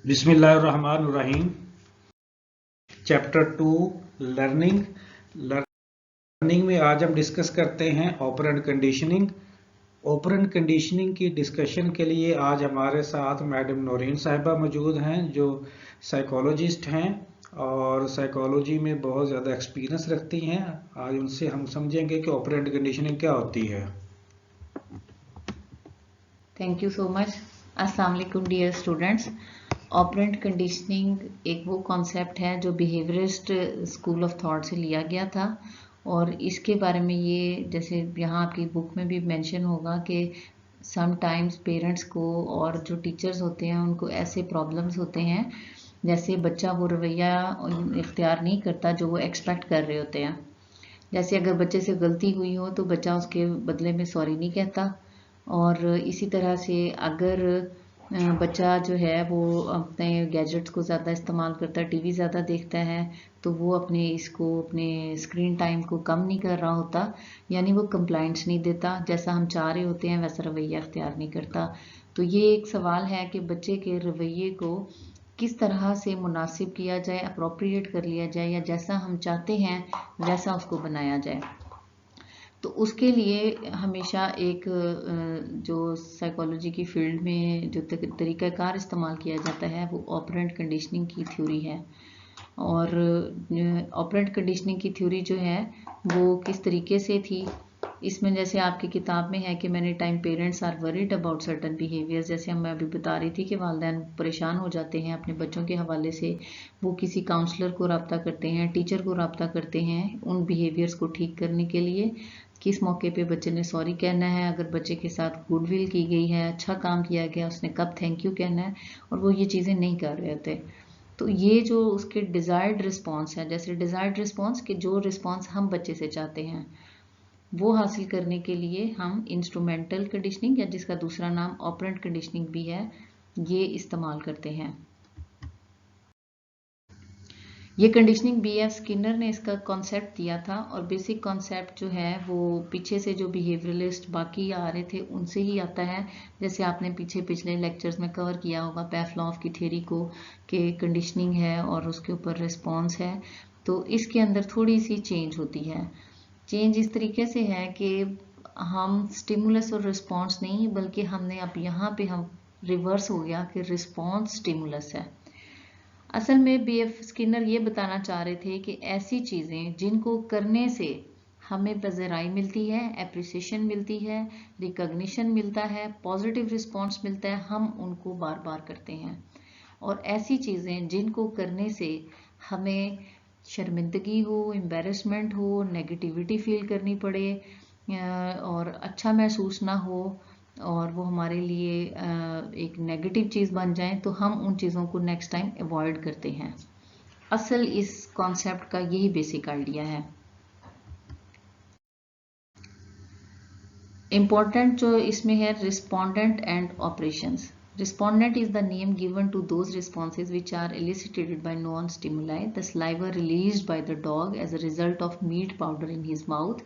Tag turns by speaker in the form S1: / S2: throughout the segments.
S1: बिस्मिल्लाहिर्रहमानिर्रहीम। Chapter 2 learning. Learning में आज हम डिस्कस करते हैं ऑपरेंट कंडीशनिंग। ऑपरेंट कंडीशनिंग की डिस्कशन के लिए आज हमारे साथ मैडम नौरीन साहिबा मौजूद हैं, जो साइकोलॉजिस्ट हैं और साइकोलॉजी में बहुत ज़्यादा एक्सपीरियंस रखती हैं। आज उनसे हम समझेंगे कि ऑपरेंट कंडीशनिंग क्या होती है।
S2: Thank you so much. अस्सलाम वालेकुम डियर स्टूडेंट्स। ऑपरेंट कंडीशनिंग एक वो कॉन्सेप्ट है जो बिहेवियरिस्ट स्कूल ऑफ थॉट से लिया गया था, और इसके बारे में ये जैसे यहाँ आपकी बुक में भी मेंशन होगा कि समटाइम्स पेरेंट्स को और जो टीचर्स होते हैं उनको ऐसे प्रॉब्लम्स होते हैं, जैसे बच्चा वो रवैया इख्तियार नहीं करता जो वो एक्सपेक्ट कर रहे होते हैं। जैसे अगर बच्चे से गलती हुई हो तो बच्चा उसके बदले में सॉरी नहीं कहता, और इसी तरह से अगर बच्चा जो है वो अपने गैजेट्स को ज़्यादा इस्तेमाल करता है, टीवी ज़्यादा देखता है, तो वो अपने स्क्रीन टाइम को कम नहीं कर रहा होता, यानी वो कंप्लाइंट्स नहीं देता, जैसा हम चाह रहे होते हैं वैसा रवैया अख्तियार नहीं करता। तो ये एक सवाल है कि बच्चे के रवैये को किस तरह से मुनासिब किया जाए, अप्रोप्रिएट कर लिया जाए, या जैसा हम चाहते हैं वैसा उसको बनाया जाए। तो उसके लिए हमेशा एक जो साइकोलॉजी की फील्ड में जो तरीक़ाकार इस्तेमाल किया जाता है वो ऑपरेंट कंडीशनिंग की थ्योरी है। और ऑपरेंट कंडीशनिंग की थ्योरी जो है वो किस तरीके से थी, इसमें जैसे आपकी किताब में है कि many time parents are worried about certain behaviours, जैसे मैं अभी बता रही थी कि वालिदैन परेशान हो जाते हैं अपने बच्चों के हवाले से, वो किसी काउंसलर को रब्ता करते हैं, टीचर को रब्ता करते हैं उन बिहेवियर्स को ठीक करने के लिए। किस मौके पे बच्चे ने सॉरी कहना है, अगर बच्चे के साथ गुडविल की गई है, अच्छा काम किया गया, उसने कब थैंक यू कहना है, और वो ये चीज़ें नहीं कर रहे होते। तो ये जो उसके डिज़ायर्ड रिस्पॉन्स है, जैसे डिज़ायर्ड रिस्पॉन्स कि जो रिस्पॉन्स हम बच्चे से चाहते हैं वो हासिल करने के लिए हम इंस्ट्रूमेंटल कंडीशनिंग, या जिसका दूसरा नाम ऑपरेंट कंडीशनिंग भी है, ये इस्तेमाल करते हैं। ये कंडीशनिंग B.F. स्किनर ने इसका कॉन्सेप्ट दिया था, और बेसिक कॉन्सेप्ट जो है वो पीछे से जो बिहेवियरलिस्ट बाकी आ रहे थे उनसे ही आता है। जैसे आपने पिछले लेक्चर्स में कवर किया होगा पैवलोव की थ्योरी को, कि कंडीशनिंग है और उसके ऊपर रिस्पॉन्स है। तो इसके अंदर थोड़ी सी चेंज होती है। चेंज इस तरीके से है कि हम स्टिमुलस और रिस्पॉन्स नहीं, बल्कि हमने अब यहाँ पे हम रिवर्स हो गया कि रिस्पॉन्स स्टिमुलस है। असल में B.F. स्किनर ये बताना चाह रहे थे कि ऐसी चीज़ें जिनको करने से हमें पज़राई मिलती है, एप्रिसिएशन मिलती है, रिकॉग्निशन मिलता है, पॉजिटिव रिस्पॉन्स मिलता है, हम उनको बार बार करते हैं। और ऐसी चीज़ें जिनको करने से हमें शर्मिंदगी हो, एम्बेरसमेंट हो, नेगेटिविटी फील करनी पड़े, और अच्छा महसूस ना हो, और वो हमारे लिए एक नेगेटिव चीज़ बन जाए, तो हम उन चीज़ों को नेक्स्ट टाइम अवॉइड करते हैं। असल इस कॉन्सेप्ट का यही बेसिक आइडिया है। इम्पोर्टेंट जो इसमें है respondent and operations. Respondent is the name given to those responses which are elicited by known stimuli. The saliva released by the dog as a result of meat powder in his mouth.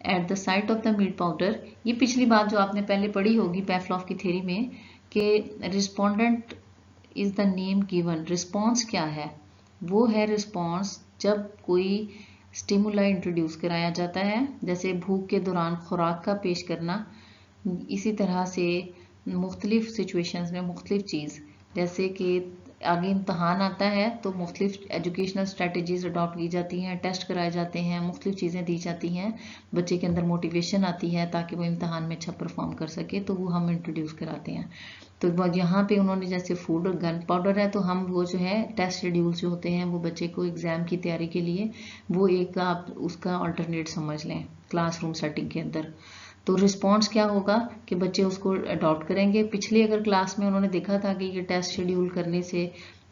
S2: At the site of the meat powder, ये पिछली बात जो आपने पहले पढ़ी होगी पैवलोव की theory में, कि respondent is the name given. Response क्या है? वो है रिस्पॉन्स जब कोई स्टिमुला इंट्रोड्यूस कराया जाता है, जैसे भूख के दौरान खुराक का पेश करना, इसी तरह से मुख्तलिफ सिचुएशंस में मुख्तलिफ चीज़, जैसे कि आगे इम्तहान आता है तो मुख्तलिफ एजुकेशनल स्ट्रेटजीज अडॉप्ट की जाती हैं, टेस्ट कराए जाते हैं, मुख्तलिफ चीज़ें दी जाती हैं, बच्चे के अंदर मोटिवेशन आती है ताकि वो इम्तहान में अच्छा परफॉर्म कर सके, तो वो हम इंट्रोड्यूस कराते हैं। तो यहाँ पे उन्होंने जैसे फूड और गन पाउडर है, तो हम वो जो है टेस्ट शेड्यूल्स जो होते हैं वो बच्चे को एग्ज़ाम की तैयारी के लिए, वो एक आप उसका अल्टरनेट समझ लें क्लासरूम सेटिंग के अंदर। तो रिस्पॉन्स क्या होगा कि बच्चे उसको अडॉप्ट करेंगे। पिछले अगर क्लास में उन्होंने देखा था कि ये टेस्ट शेड्यूल करने से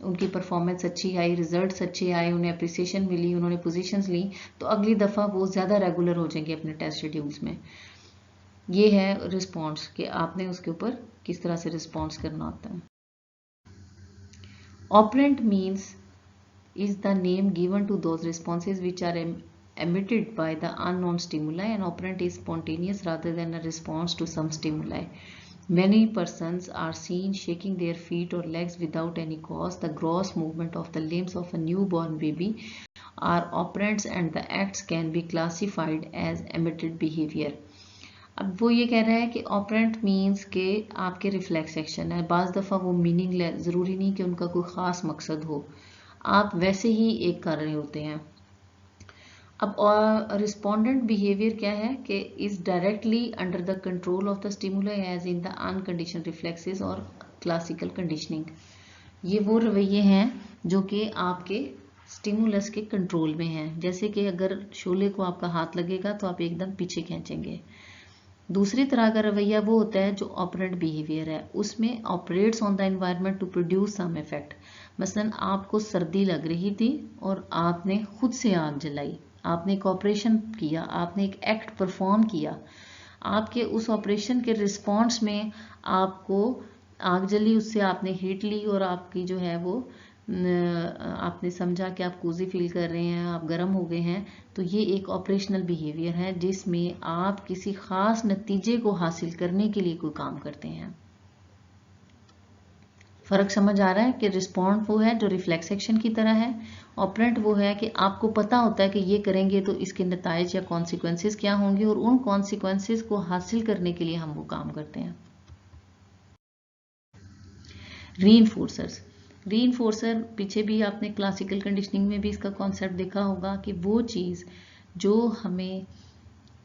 S2: उनकी परफॉर्मेंस अच्छी आई, रिजल्ट्स अच्छे आए, उन्हें अप्रिसिएशन मिली, उन्होंने पोजीशंस ली, तो अगली दफ़ा वो ज़्यादा रेगुलर हो जाएंगे अपने टेस्ट शेड्यूल्स में। ये है रिस्पॉन्स कि आपने उसके ऊपर किस तरह से रिस्पॉन्स करना होता है। Operant means is the name given to those responses which are emitted by the unknown stimuli, and operant is spontaneous rather than a response to some stimuli. Many persons are seen shaking their feet or legs without any cause. The gross movement of the limbs of a newborn baby are operants and the acts can be classified as emitted behavior. अब वो ये कह रहा है कि operand means के आपके reflex action है, बाज़ दफ़ा वो मीनिंगलेस, ज़रूरी नहीं कि उनका कोई ख़ास मकसद हो, आप वैसे ही एक कर रहे होते हैं। अब रिस्पोंडेंट बिहेवियर क्या है कि is directly under the control of the stimuli as in the unconditioned reflexes और क्लासिकल कंडीशनिंग। ये वो रवैये हैं जो कि आपके स्टिमुलस के कंट्रोल में हैं। जैसे कि अगर शोले को आपका हाथ लगेगा तो आप एकदम पीछे खींचेंगे। दूसरी तरह का रवैया वो होता है जो ऑपरेंट बिहेवियर है, उसमें operates on the environment to produce some effect. मसलन आपको सर्दी लग रही थी और आपने खुद से आग जलाई, आपने एक ऑपरेशन किया, आपने एक एक्ट परफॉर्म किया, आपके उस ऑपरेशन के रिस्पॉन्स में आपको आग जली, उससे आपने हीट ली और आपकी जो है वो आपने समझा कि आप कोजी फील कर रहे हैं, आप गर्म हो गए हैं, तो ये एक ऑपरेशनल बिहेवियर है जिसमें आप किसी खास नतीजे को हासिल करने के लिए कोई काम करते हैं। फर्क समझ आ रहा है कि रिस्पॉन्ड वो है जो रिफ्लेक्स एक्शन की तरह है, ऑपरेंट वो है कि आपको पता होता है कि ये करेंगे तो इसके नताइज या कॉन्सिक्वेंसेस क्या होंगे और उन कॉन्सिक्वेंसेस को हासिल करने के लिए हम वो काम करते हैं। रीइंफोर्सर्स, रीइंफोर्सर पीछे भी आपने क्लासिकल कंडीशनिंग में भी इसका कॉन्सेप्ट देखा होगा कि वो चीज़ जो हमें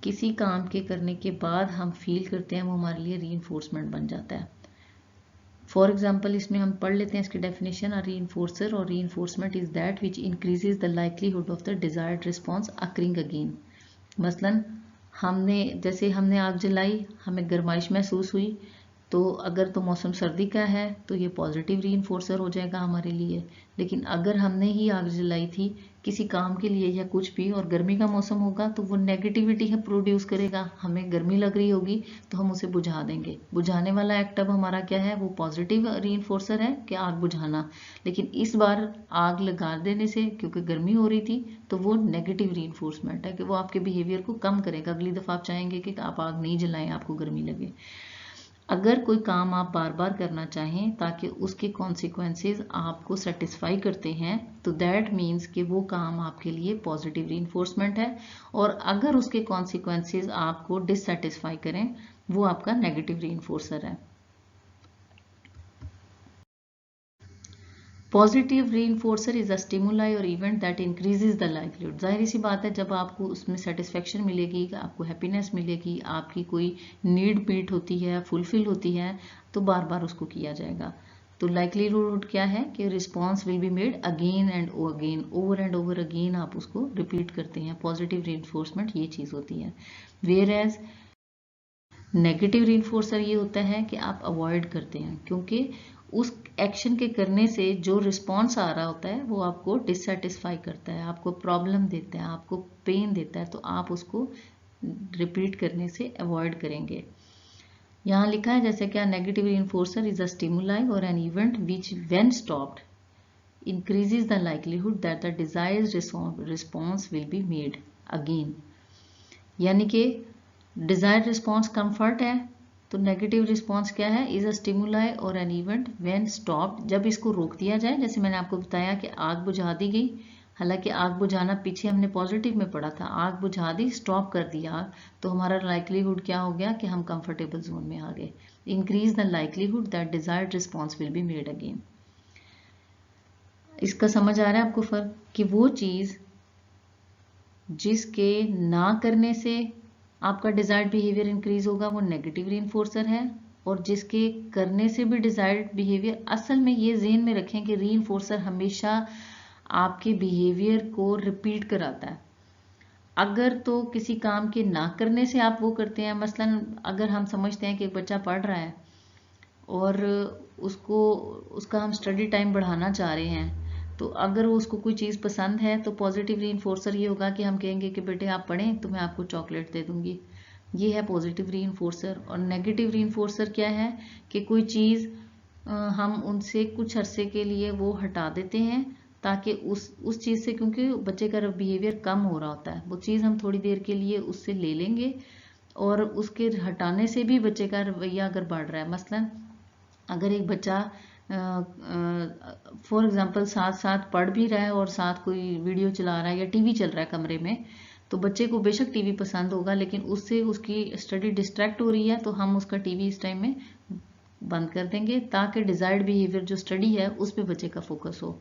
S2: किसी काम के करने के बाद हम फील करते हैं वो हमारे लिए रीइंफोर्समेंट बन जाता है। फॉर एग्जाम्पल इसमें हम पढ़ लेते हैं इसकी डेफिनेशन। अ रीइंफोर्सर और reinforcement is that which increases the likelihood of the desired response occurring again. मसलन हमने आग जलाई, हमें गर्माइश महसूस हुई, तो अगर तो मौसम सर्दी का है तो ये पॉजिटिव रीइंफोर्सर हो जाएगा हमारे लिए। लेकिन अगर हमने ही आग जलाई थी किसी काम के लिए या कुछ भी और गर्मी का मौसम होगा तो वो नेगेटिविटी है प्रोड्यूस करेगा, हमें गर्मी लग रही होगी तो हम उसे बुझा देंगे। बुझाने वाला एक्ट अब हमारा क्या है, वो पॉजिटिव रीइंफोर्सर है कि आग बुझाना। लेकिन इस बार आग लगा देने से क्योंकि गर्मी हो रही थी तो वो नेगेटिव रीइंफोर्समेंट है कि वो आपके बिहेवियर को कम करेगा। अगली दफ़ा आप चाहेंगे कि आप आग नहीं जलाएं, आपको गर्मी लगे। अगर कोई काम आप बार बार करना चाहें ताकि उसके कॉन्सिक्वेंसेस आपको सेटिस्फाई करते हैं तो दैट मीन्स कि वो काम आपके लिए पॉजिटिव रीइंफोर्समेंट है, और अगर उसके कॉन्सिक्वेंसेस आपको डिससेटिस्फाई करें वो आपका नेगेटिव रीइंफोर्सर है। पॉजिटिव रीइंफोर्सर इज अ स्टिमुलाई और event that increases the livelihood. जाहिर सी बात है जब आपको उसमें सेटिस्फेक्शन मिलेगी, आपको हैप्पीनेस मिलेगी, आपकी कोई नीड मीट होती है, फुलफिल होती है, तो बार बार उसको किया जाएगा। तो लाइवलीहुड क्या है कि response will be made again and again, over and over again आप उसको रिपीट करते हैं। पॉजिटिव रीइंफोर्समेंट ये चीज़ होती है। वेयर एज नेगेटिव रीइंफोर्सर ये होता है कि आप अवॉइड करते हैं, क्योंकि उस एक्शन के करने से जो रिस्पॉन्स आ रहा होता है वो आपको डिससेटिस्फाई करता है, आपको प्रॉब्लम देता है, आपको पेन देता है, तो आप उसको रिपीट करने से अवॉइड करेंगे। यहाँ लिखा है जैसे क्या, नेगेटिव रीइंफोर्सर इज अ स्टिमुलाई और an event which when stopped increases the likelihood that the desired response will be made again। यानी कि डिजायर्ड रिस्पॉन्स कंफर्ट है, तो नेगेटिव रिस्पॉन्स क्या है, इज अ स्टिमुलाई और एन इवेंट व्हेन स्टॉप्ड, जब इसको रोक दिया जाए। जैसे मैंने आपको बताया कि आग बुझा दी गई, हालांकि आग बुझाना पीछे हमने पॉजिटिव में पढ़ा था, आग बुझा दी, स्टॉप कर दिया आग, तो हमारा लाइकलीहुड क्या हो गया कि हम कंफर्टेबल जोन में आ गए। Increase the likelihood that desired response will be made again. इसका समझ आ रहा है आपको फर्क, कि वो चीज जिसके ना करने से आपका डिजायर्ड बिहेवियर इंक्रीज होगा वो नेगेटिव रीइंफोर्सर है, और जिसके करने से भी डिजायर्ड बिहेवियर, असल में ये ज़हन में रखें कि रीइंफोर्सर हमेशा आपके बिहेवियर को रिपीट कराता है। अगर तो किसी काम के ना करने से आप वो करते हैं, मसलन अगर हम समझते हैं कि एक बच्चा पढ़ रहा है और उसका हम स्टडी टाइम बढ़ाना चाह रहे हैं, तो अगर उसको कोई चीज़ पसंद है तो पॉजिटिव रीइंफोर्सर ये होगा कि हम कहेंगे कि बेटे आप पढ़ें तो मैं आपको चॉकलेट दे दूंगी, ये है पॉजिटिव रीइंफोर्सर। और नेगेटिव रीइंफोर्सर क्या है कि कोई चीज़ हम उनसे कुछ अरसे के लिए वो हटा देते हैं ताकि उस चीज़ से, क्योंकि बच्चे का बिहेवियर कम हो रहा होता है, वो चीज़ हम थोड़ी देर के लिए उससे ले लेंगे और उसके हटाने से भी बच्चे का रवैया अगर बढ़ रहा है, मसलन अगर एक बच्चा फॉर एग्जांपल साथ साथ पढ़ भी रहा है और साथ कोई वीडियो चला रहा है या टीवी चल रहा है कमरे में, तो बच्चे को बेशक टीवी पसंद होगा, लेकिन उससे उसकी स्टडी डिस्ट्रैक्ट हो रही है, तो हम उसका टीवी इस टाइम में बंद कर देंगे ताकि डिजायर्ड बिहेवियर जो स्टडी है उस पर बच्चे का फोकस हो।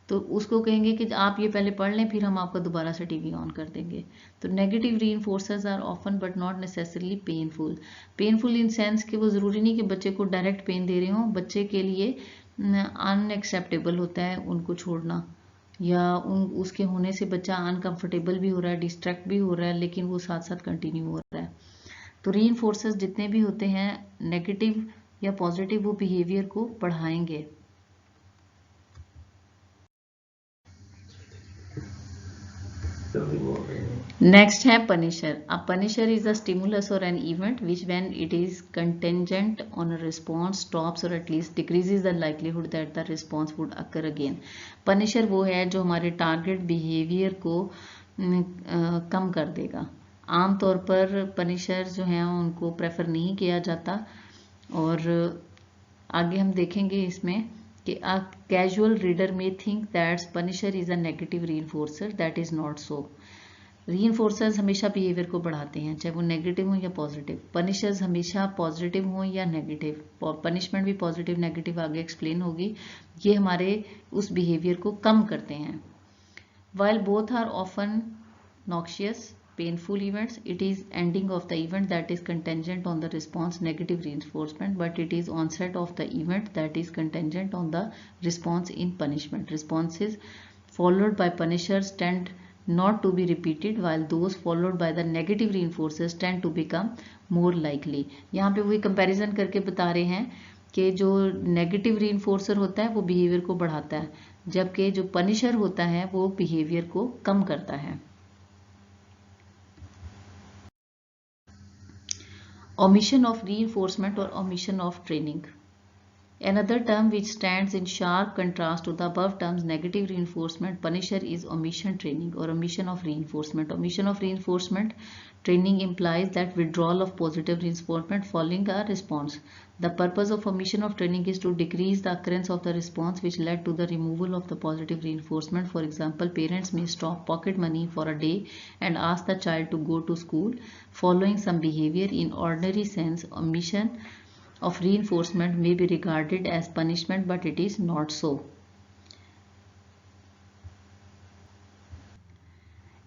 S2: तो उसको कहेंगे कि आप ये पहले पढ़ लें, फिर हम आपका दोबारा से टीवी ऑन कर देंगे। तो negative reinforcers are often but not necessarily painful. Painful in sense कि वो ज़रूरी नहीं कि बच्चे को डायरेक्ट पेन दे रहे हों, बच्चे के लिए अनएक्सेप्टेबल होता है उनको छोड़ना, या उसके होने से बच्चा अनकंफर्टेबल भी हो रहा है, डिस्ट्रैक्ट भी हो रहा है, लेकिन वो साथ साथ कंटिन्यू हो रहा है। तो रीइंफोर्सर्स जितने भी होते हैं नेगेटिव या पॉजिटिव, वो बिहेवियर को बढ़ाएंगे। नेक्स्ट है punisher. A punisher is a stimulus or an event which when it is contingent on a response stops or at least decreases the likelihood that the response would occur again. Punisher वो है जो हमारे target behaviour को कम कर देगा। आमतौर पर Punisher जो हैं उनको प्रेफर नहीं किया जाता, और आगे हम देखेंगे इसमें कि a casual reader may think that punisher is a negative reinforcer. That is not so. रीइंफोर्सर्स हमेशा बिहेवियर को बढ़ाते हैं, चाहे वो नेगेटिव हो या पॉजिटिव। पनिशर्स हमेशा पॉजिटिव हो या नेगेटिव, पनिशमेंट भी पॉजिटिव नेगेटिव आगे एक्सप्लेन होगी, ये हमारे उस बिहेवियर को कम करते हैं। While both are often noxious, painful events, it is ending of the event that is contingent on the response negative reinforcement, but it is onset of the event that is contingent on the response in punishment. Responses followed by punishers tend not to be repeated, while those followed by the negative reinforcers tend to become more likely. यहाँ पे वही comparison करके बता रहे हैं कि जो negative रीइंफोर्सर होता है वो बिहेवियर को बढ़ाता है, जबकि जो पनिशर होता है वो बिहेवियर को कम करता है। ओमिशन ऑफ रीइंफोर्समेंट और omission of training. Another term which stands in sharp contrast to the above terms, negative reinforcement, punisher, is omission training or omission of reinforcement. Omission of reinforcement training implies that withdrawal of positive reinforcement following a response. The purpose of omission of training is to decrease the occurrence of the response which led to the removal of the positive reinforcement. For example, parents may stop pocket money for a day and ask the child to go to school following some behavior. In ordinary sense, omission of reinforcement may be regarded as punishment, but it is not so.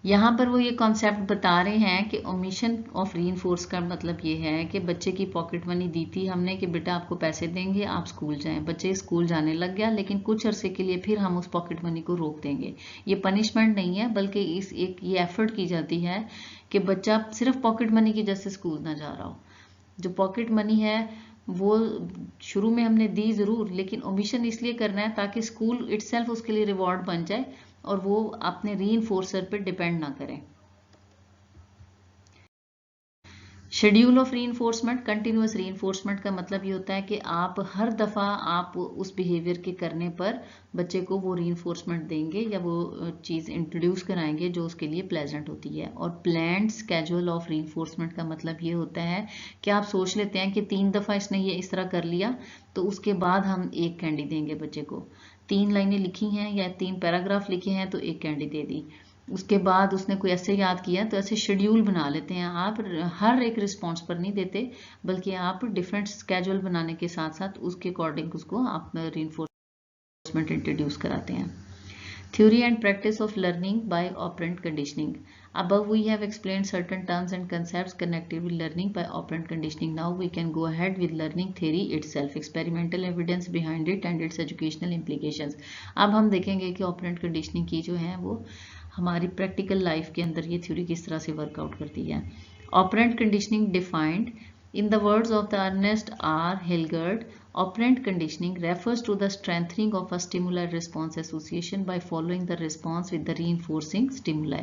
S2: यहाँ पर वो ये concept बता रहे हैं कि omission of reinforce का मतलब ये है कि बच्चे की पॉकेट मनी दी थी हमने कि बेटा आपको पैसे देंगे आप स्कूल जाएं, बच्चे स्कूल जाने लग गया, लेकिन कुछ अरसे के लिए फिर हम उस पॉकेट मनी को रोक देंगे। ये पनिशमेंट नहीं है, बल्कि ये एफर्ट की जाती है कि बच्चा सिर्फ पॉकेट मनी की वजह से स्कूल ना जा रहा हो। जो पॉकेट मनी है वो शुरू में हमने दी जरूर, लेकिन ओमिशन इसलिए करना है ताकि स्कूल इटसेल्फ उसके लिए रिवॉर्ड बन जाए और वो अपने रीइंफोर्सर पे डिपेंड ना करें। Schedule of reinforcement. Continuous reinforcement का मतलब ये होता है कि आप हर दफा आप उस बिहेवियर के करने पर बच्चे को वो रीइंफोर्समेंट देंगे या वो चीज इंट्रोड्यूस कराएंगे जो उसके लिए प्लेजेंट होती है। और प्लान्ड स्केड्यूल ऑफ रीइंफोर्समेंट का मतलब ये होता है कि आप सोच लेते हैं कि 3 दफा इसने ये इस तरह कर लिया तो उसके बाद हम 1 कैंडी देंगे बच्चे को। 3 लाइनें लिखी हैं या 3 पैराग्राफ लिखे हैं तो 1 कैंडी दे दी। उसके बाद उसने कोई ऐसे याद किया तो ऐसे शेड्यूल बना लेते हैं। आप हर एक रिस्पॉन्स पर नहीं देते, बल्कि आप डिफरेंट स्केड्यूल बनाने के साथ साथ उसके अकॉर्डिंग उसको आप रीइंफोर्समेंट इंट्रोड्यूस कराते हैं। Theory and practice of learning by operant conditioning. Above we have explained certain terms and concepts connected with learning by operant conditioning. Now we can go ahead with learning theory itself, experimental evidence behind it and its educational implications. अब हम देखेंगे कि operant conditioning की जो है वो हमारी practical life के अंदर ये थ्योरी किस तरह से वर्कआउट करती है। Operant conditioning defined in the words of the Ernest R. Hilgard, operant conditioning refers to the strengthening of a stimuli-response association by following the response with the reinforcing stimuli.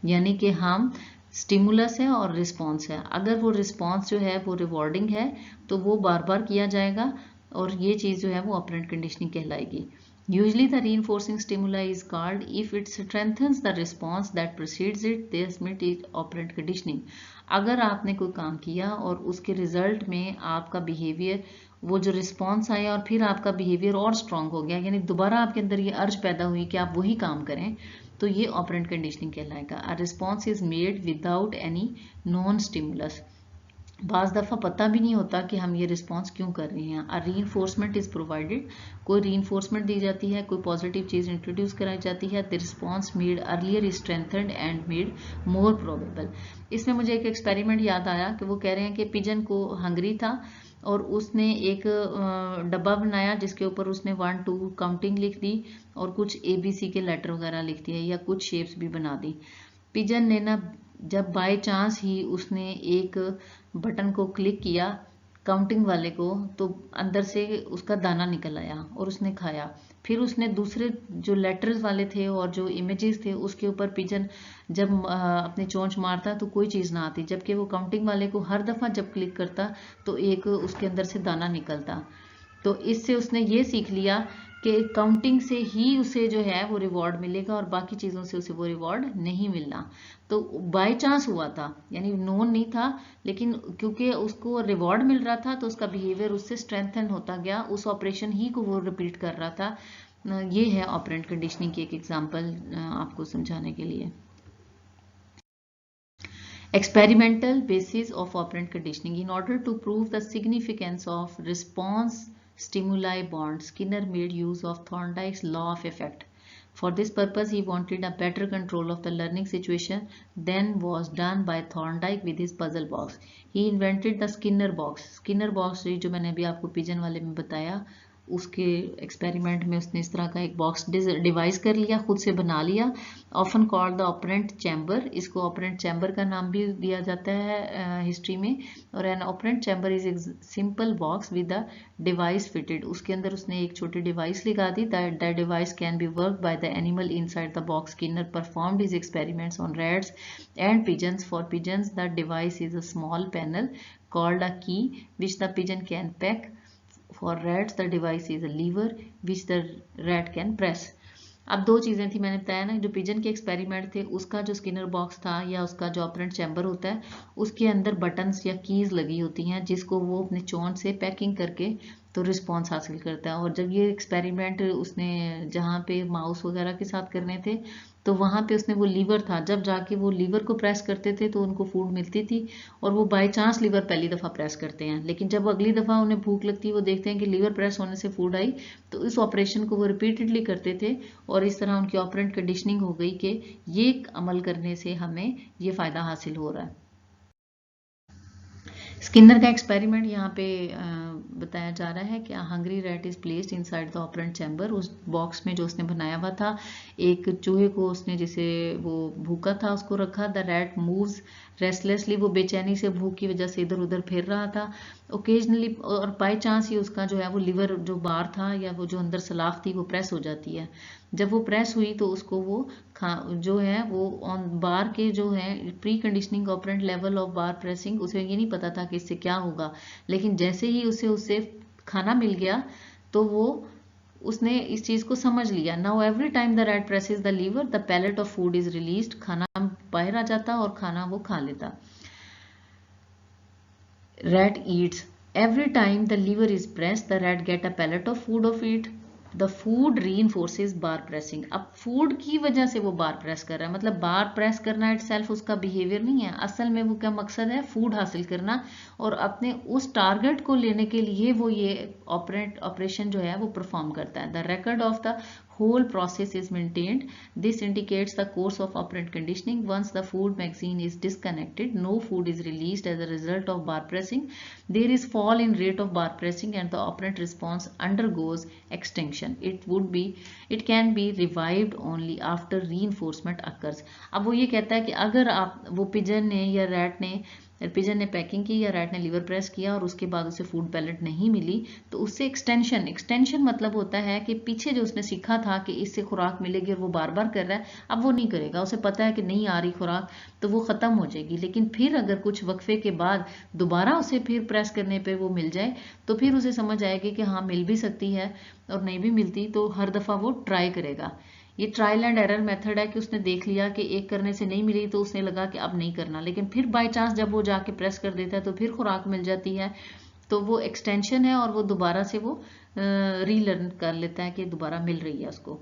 S2: यानी कि हम stimulus है और response है, अगर वो response जो है वो रिवॉर्डिंग है तो वो बार बार किया जाएगा, और ये चीज़ जो है वो ऑपरेंट कंडीशनिंग कहलाएगी। Usually the reinforcing stimuli is called if it strengthens the response that precedes it, this means it operant conditioning। अगर आपने कोई काम किया और उसके रिजल्ट में आपका बिहेवियर, वो जो रिस्पॉन्स आया और फिर आपका बिहेवियर और स्ट्रांग हो गया, यानी दोबारा आपके अंदर ये अर्ज पैदा हुई कि आप वही काम करें, तो ये ऑपरेंट कंडीशनिंग कहलाएगा। A response is made without any non stimulus. बाज़ दफ़ा पता भी नहीं होता कि हम ये रिस्पॉन्स क्यों कर रहे हैं। रीइंफोर्समेंट इज़ प्रोवाइडेड, कोई रीइंफोर्समेंट दी जाती है, कोई पॉजिटिव चीज़ इंट्रोड्यूस कराई जाती है। The response made earlier is strengthened and made more probable. इसमें मुझे एक एक्सपेरिमेंट याद आया कि वो कह रहे हैं कि पिजन को हंगरी था और उसने एक डब्बा बनाया जिसके ऊपर उसने 1 2 काउंटिंग लिख दी और कुछ ABC के लेटर वगैरह लिख दिए या कुछ शेप्स भी बना दी। पिजन ने ना जब बाय चांस ही उसने एक बटन को क्लिक किया काउंटिंग वाले को, तो अंदर से उसका दाना निकल आया और उसने खाया। फिर उसने दूसरे जो लेटर्स वाले थे और जो इमेजेस थे उसके ऊपर पिजन जब अपनी चोंच मारता तो कोई चीज़ ना आती, जबकि वो काउंटिंग वाले को हर दफ़ा जब क्लिक करता तो एक उसके अंदर से दाना निकलता। तो इससे उसने ये सीख लिया कि काउंटिंग से ही उसे जो है वो रिवॉर्ड मिलेगा और बाकी चीज़ों से उसे वो रिवॉर्ड नहीं मिलना। तो बाय चांस हुआ था, यानी नोन नहीं था, लेकिन क्योंकि उसको रिवॉर्ड मिल रहा था तो उसका बिहेवियर उससे स्ट्रेंथन होता गया, उस ऑपरेशन ही को वो रिपीट कर रहा था। ये है ऑपरेंट कंडीशनिंग की एक एग्जांपल आपको समझाने के लिए। Experimental basis of operant conditioning. In order to prove the significance of response-stimuli bond, Skinner made use of Thorndike's law of effect. For this purpose, he wanted a better control of the learning situation than was done by Thorndike with his puzzle box. He invented the Skinner box. Skinner box जो मैंने अभी आपको pigeon वाले में बताया, उसके experiment में उसने इस तरह का एक बॉक्स डिवाइस कर लिया, खुद से बना लिया। Often called the operant chamber, इसको ऑपरेंट चैम्बर का नाम भी दिया जाता है हिस्ट्री में। और an operant chamber is a simple box with the device fitted, उसके अंदर उसने एक छोटी डिवाइस लगा दी। That device can be work by the animal inside the box. Skinner performed his experiments on rats and pigeons. For pigeons, the device is a small panel called a key which the pigeon can peck. For rats, the device is a lever which the rat can press. अब दो चीज़ें थी, मैंने बताया ना, जो pigeon के experiment थे उसका जो स्किनर बॉक्स था या उसका जो ऑपरेंट चैम्बर होता है उसके अंदर बटन्स या कीज लगी होती हैं जिसको वो अपने चोंच से पैकिंग करके तो रिस्पॉन्स हासिल करता है। और जब ये एक्सपेरिमेंट उसने जहाँ पे माउस वगैरह के साथ करने थे तो वहाँ पे उसने वो लीवर था, जब जाके वो लीवर को प्रेस करते थे तो उनको फूड मिलती थी। और वो बाय चांस लीवर पहली दफ़ा प्रेस करते हैं, लेकिन जब अगली दफ़ा उन्हें भूख लगती है वो देखते हैं कि लीवर प्रेस होने से फूड आई, तो इस ऑपरेशन को वो रिपीटेडली करते थे और इस तरह उनकी ऑपरेंट कंडीशनिंग हो गई कि ये अमल करने से हमें ये फ़ायदा हासिल हो रहा है। स्किनर का एक्सपेरिमेंट यहाँ पे बताया जा रहा है कि hungry rat is placed inside the operant chamber. उस बॉक्स में जो उसने बनाया हुआ था एक चूहे को उसने जिसे वो भूखा था उसको रखा। द रैट मूव्स रेस्टलेसली, वो बेचैनी से भूख की वजह से इधर उधर फिर रहा था ओकेजनली, और बाय चांस ही उसका जो है वो लिवर जो बार था या वो जो अंदर सलाख थी वो प्रेस हो जाती है। जब वो प्रेस हुई तो उसको वो जो है वो ऑन बार के जो है pre conditioning operant level of bar pressing, उसे ये नहीं पता था कि इससे क्या होगा, लेकिन जैसे ही उससे खाना मिल गया तो वो उसने इस चीज को समझ लिया। Now every time the rat presses the lever the pellet of food is released, खाना बाहर आ जाता और खाना वो खा लेता। Rat eats. Every time the lever is pressed, the rat get a pellet of food of it. The food reinforces bar pressing. अब food की वजह से वो बार प्रेस कर रहा है, मतलब बार प्रेस करना इट सेल्फ उसका बिहेवियर नहीं है, असल में वो क्या मकसद है, फूड हासिल करना, और अपने उस टारगेट को लेने के लिए वो ये ऑपरेशन जो है वो परफॉर्म करता है। The record of the whole process is maintained. This indicates the course of operant conditioning. Once the food magazine is disconnected, no food is released as a result of bar pressing. There is fall in rate of bar pressing and the operant response undergoes extinction. It can be revived only after reinforcement occurs. अब वो ये कहता है कि अगर आप वो pigeon ने या रैट ने पिजन ने पैकिंग की या रैट ने लीवर प्रेस किया और उसके बाद उसे फूड पैलेट नहीं मिली, तो उससे एक्सटेंशन मतलब होता है कि पीछे जो उसने सीखा था कि इससे खुराक मिलेगी और वो बार बार कर रहा है, अब वो नहीं करेगा। उसे पता है कि नहीं आ रही खुराक तो वो खत्म हो जाएगी। लेकिन फिर अगर कुछ वक्फे के बाद दोबारा उसे फिर प्रेस करने पे वो मिल जाए तो फिर उसे समझ आएगी कि हाँ मिल भी सकती है, और नहीं भी मिलती तो हर दफा वो ट्राई करेगा। ये ट्रायल एंड एरर मेथड है कि उसने देख लिया कि एक करने से नहीं मिली तो उसने लगा कि अब नहीं करना, लेकिन फिर बाय चांस जब वो जाके प्रेस कर देता है तो फिर खुराक मिल जाती है, तो वो एक्सटेंशन है और वो दोबारा से वो रीलर्न कर लेता है कि दोबारा मिल रही है उसको।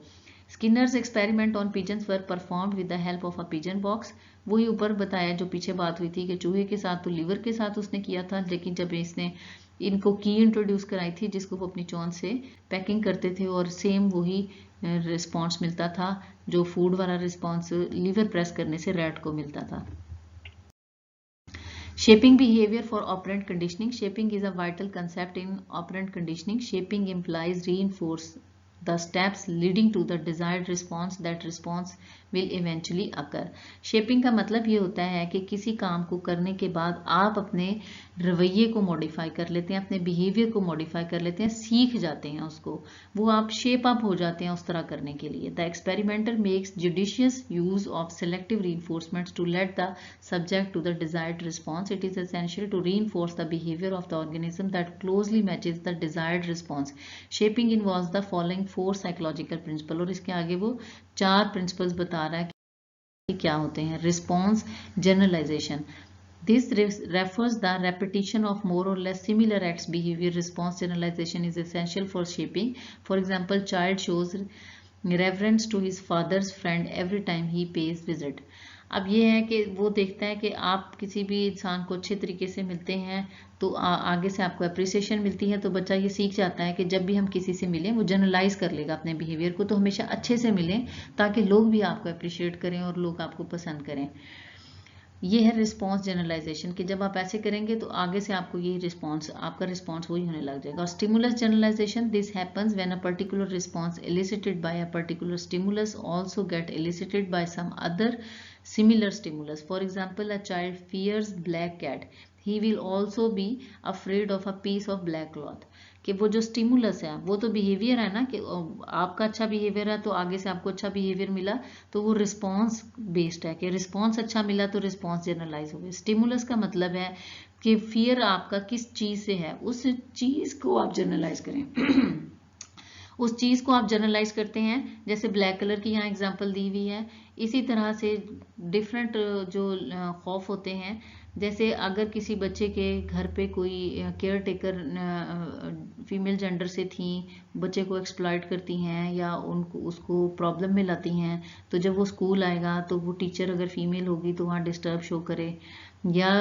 S2: Skinner's experiment on pigeons were performed with the help of a pigeon box. वही ऊपर बताया जो पीछे बात हुई थी कि चूहे के साथ तो लीवर के साथ उसने किया था, लेकिन जब इसने इनको की इंट्रोड्यूस कराई थी जिसको वो अपनी चोंच से पैकिंग करते थे और सेम वही रिस्पॉन्स मिलता था जो फूड वाला रिस्पॉन्स लीवर प्रेस करने से रैट को मिलता था। Shaping behavior for operant conditioning. Shaping is a vital concept in operant conditioning. Shaping implies reinforce the steps leading to the desired response. That response will eventually occur. Shaping का मतलब ये होता है कि किसी काम को करने के बाद आप अपने रवैये को मॉडिफाई कर लेते हैं, अपने बिहेवियर को मॉडिफाई कर लेते हैं, सीख जाते हैं उसको, वो आप शेप अप हो जाते हैं उस तरह करने के लिए। The experimenter makes judicious use of selective reinforcements to let the subject to the desired response. It is essential to reinforce the behavior of the organism that closely matches the desired response. Shaping involves the following 4 psychological principles, और इसके आगे वो 4 principles बता रहा है कि क्या होते हैं। Response generalization. This refers the repetition of more or less similar acts behavior. Response generalization is essential for shaping. For example, child shows reverence to his father's friend every time he pays visit. अब ये है कि वो देखता है कि आप किसी भी इंसान को अच्छे तरीके से मिलते हैं तो आगे से आपको अप्रिसिएशन मिलती है, तो बच्चा ये सीख जाता है कि जब भी हम किसी से मिलें वो जनरलाइज कर लेगा अपने बिहेवियर को, तो हमेशा अच्छे से मिलें ताकि लोग भी आपको अप्रिशिएट करें और लोग आपको पसंद करें। ये है रिस्पॉन्स जनरलाइजेशन कि जब आप ऐसे करेंगे तो आगे से आपको ये रिस्पॉन्स, आपका रिस्पॉन्स वही होने लग जाएगा। और stimulus generalisation, this happens when a particular response elicited by a particular stimulus also get elicited by some other similar stimulus. For example, a child fears black cat. He will also be afraid of a piece of black cloth. कि वो जो stimulus है वो तो behaviour है ना, कि आपका अच्छा बिहेवियर है तो आगे से आपको अच्छा बिहेवियर मिला, तो वो रिस्पॉन्स बेस्ड है कि रिस्पॉन्स अच्छा मिला तो रिस्पॉन्स जनरलाइज हो गया। स्टिमुलस का मतलब है कि फियर आपका किस चीज से है, उस चीज को आप जनरलाइज करें उस चीज को आप जनरलाइज करते हैं। जैसे ब्लैक कलर की यहाँ एग्जांपल दी हुई है, इसी तरह से डिफरेंट जो खौफ होते हैं, जैसे अगर किसी बच्चे के घर पे कोई केयर टेकर फीमेल जेंडर से थी, बच्चे को एक्सप्लॉइट करती हैं या उनको उसको प्रॉब्लम में लाती हैं, तो जब वो स्कूल आएगा तो वो टीचर अगर फीमेल होगी तो वहाँ डिस्टर्ब शो करे, या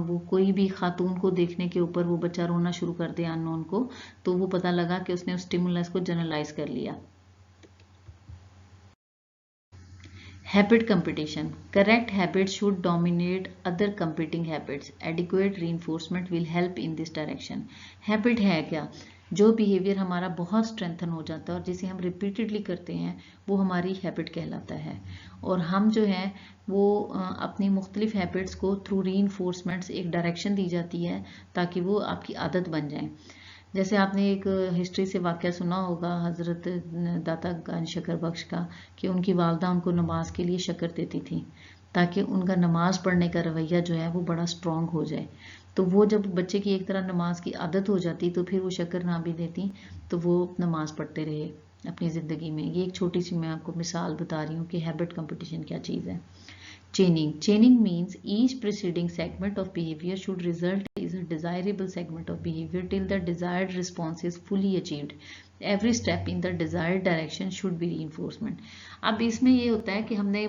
S2: वो कोई भी खातून को देखने के ऊपर वो बच्चा रोना शुरू कर दे अननोन को, तो वो पता लगा कि उसने उस स्टिमुलस को जनरलाइज कर लिया। Habit competition. Correct habits should dominate other competing habits. Adequate reinforcement will help in this direction. Habit है क्या? जो बिहेवियर हमारा बहुत स्ट्रेंथन हो जाता है और जिसे हम रिपीटेडली करते हैं वो हमारी हैबिट कहलाता है। और हम जो है वो अपनी मुख्तलिफ हैबिट्स को थ्रू रीइंफोर्समेंट्स एक डायरेक्शन दी जाती है ताकि वो आपकी आदत बन जाए। जैसे आपने एक हिस्ट्री से वाक़या सुना होगा हज़रत दाता गंज शक्कर बख्श का, कि उनकी वालदा उनको नमाज के लिए शक्कर देती थी ताकि उनका नमाज पढ़ने का रवैया जो है वो बड़ा स्ट्रॉन्ग हो जाए। तो वो जब बच्चे की एक तरह नमाज की आदत हो जाती तो फिर वो शक्कर ना भी देती तो वो नमाज पढ़ते रहे अपनी ज़िंदगी में। ये एक छोटी सी मैं आपको मिसाल बता रही हूँ कि हैबिट कंपटीशन क्या चीज़ है। Chaining means each preceding segment of behavior should result is a desirable segment of behavior till the desired response is fully achieved. Every step in the desired direction should be reinforcement. अब इसमें ये होता है कि हमने